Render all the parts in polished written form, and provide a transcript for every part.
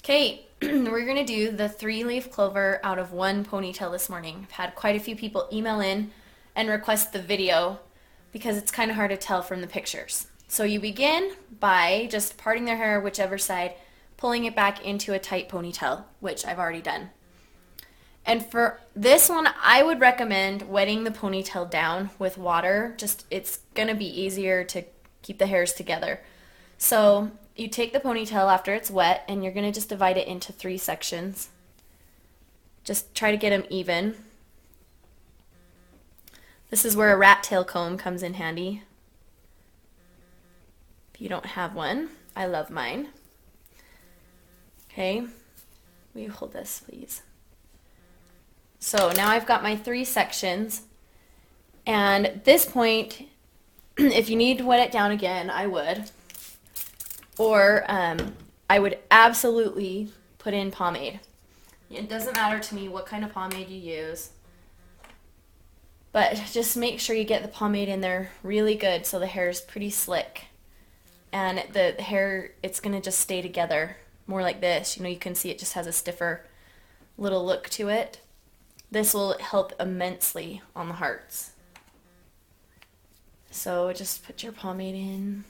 Okay, we're gonna do the 3-leaf clover out of one ponytail this morning. I've had quite a few people email in and request the video because it's kind of hard to tell from the pictures. So you begin by just parting their hair whichever side, pulling it back into a tight ponytail, which I've already done. And for this one, I would recommend wetting the ponytail down with water. Just it's gonna be easier to keep the hairs together. So you take the ponytail after it's wet and you're gonna just divide it into 3 sections. Just try to get them even. This is where a rat tail comb comes in handy. If you don't have one, I love mine. Okay, will you hold this, please? So now I've got my 3 sections, and at this point, if you need to wet it down again, I would. Or I would absolutely put in pomade. It doesn't matter to me what kind of pomade you use, but just make sure you get the pomade in there really good so the hair is pretty slick. And the hair, it's going to just stay together more like this. You know, you can see it just has a stiffer little look to it. This will help immensely on the hearts. So just put your pomade in.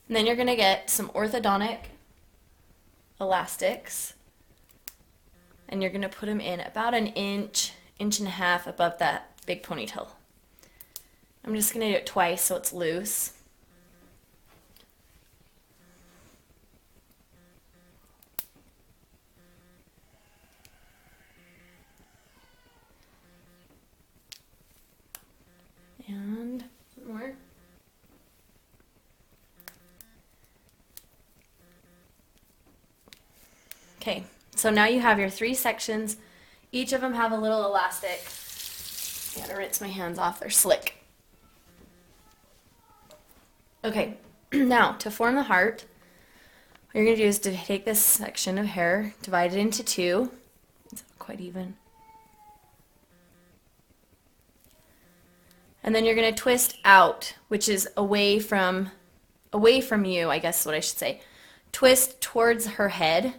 And then you're going to get some orthodontic elastics, and you're going to put them in about an inch, inch and a half above that big ponytail. I'm just going to do it twice so it's loose. And more. Okay, so now you have your 3 sections. Each of them have a little elastic. I gotta rinse my hands off, they're slick. Okay, now to form the heart, what you're gonna do is to take this section of hair, divide it into 2. It's not quite even. And then you're gonna twist out, which is away from you, I guess is what I should say. Twist towards her head.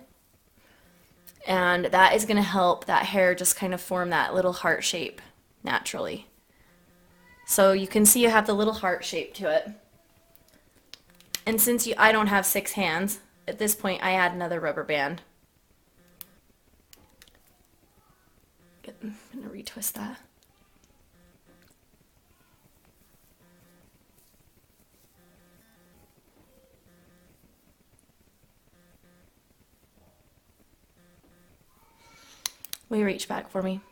And that is going to help that hair just kind of form that little heart shape naturally. So you can see you have the little heart shape to it. And since I don't have 6 hands, at this point I add another rubber band. I'm going to retwist that. Will you reach back for me?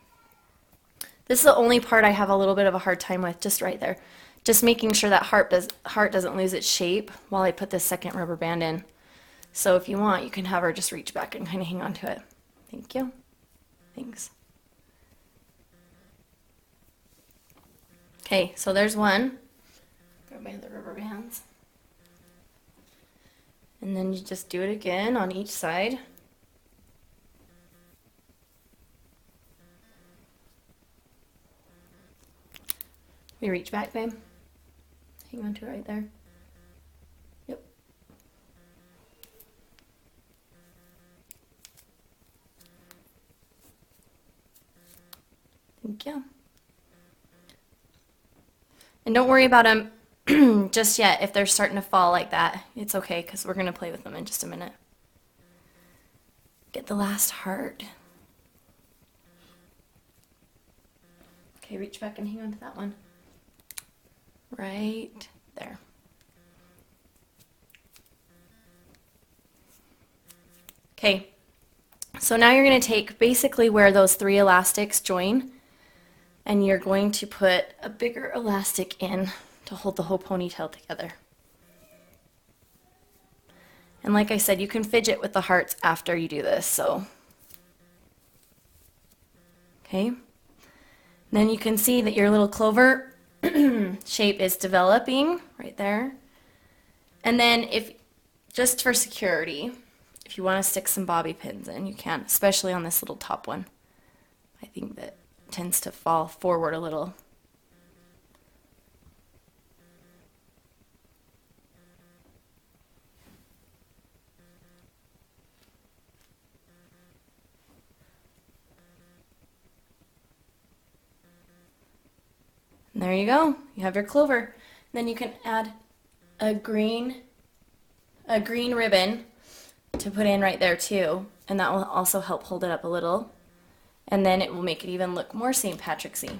This is the only part I have a little bit of a hard time with, just right there. Just making sure that heart doesn't lose its shape while I put this second rubber band in. So if you want, you can have her just reach back and kind of hang on to it. Thank you. Thanks. Okay, so there's one. Grab my other rubber bands. And then you just do it again on each side. We reach back, babe. Hang on to it right there. Yep. Thank you. And don't worry about them just yet. If they're starting to fall like that, it's okay because we're going to play with them in just a minute. Get the last heart. Okay, reach back and hang on to that one. Right there. Okay, so now you're going to take basically where those 3 elastics join, and you're going to put a bigger elastic in to hold the whole ponytail together. And like I said, you can fidget with the hearts after you do this, so. Okay. Then you can see that your little clover shape is developing right there. And then if, just for security, if you want to stick some bobby pins in, you can, especially on this little top one. I think that tends to fall forward a little. And there you go. You have your clover. Then you can add a green ribbon to put in right there too, and that will also help hold it up a little, and then it will make it even look more St. Patrick's-y.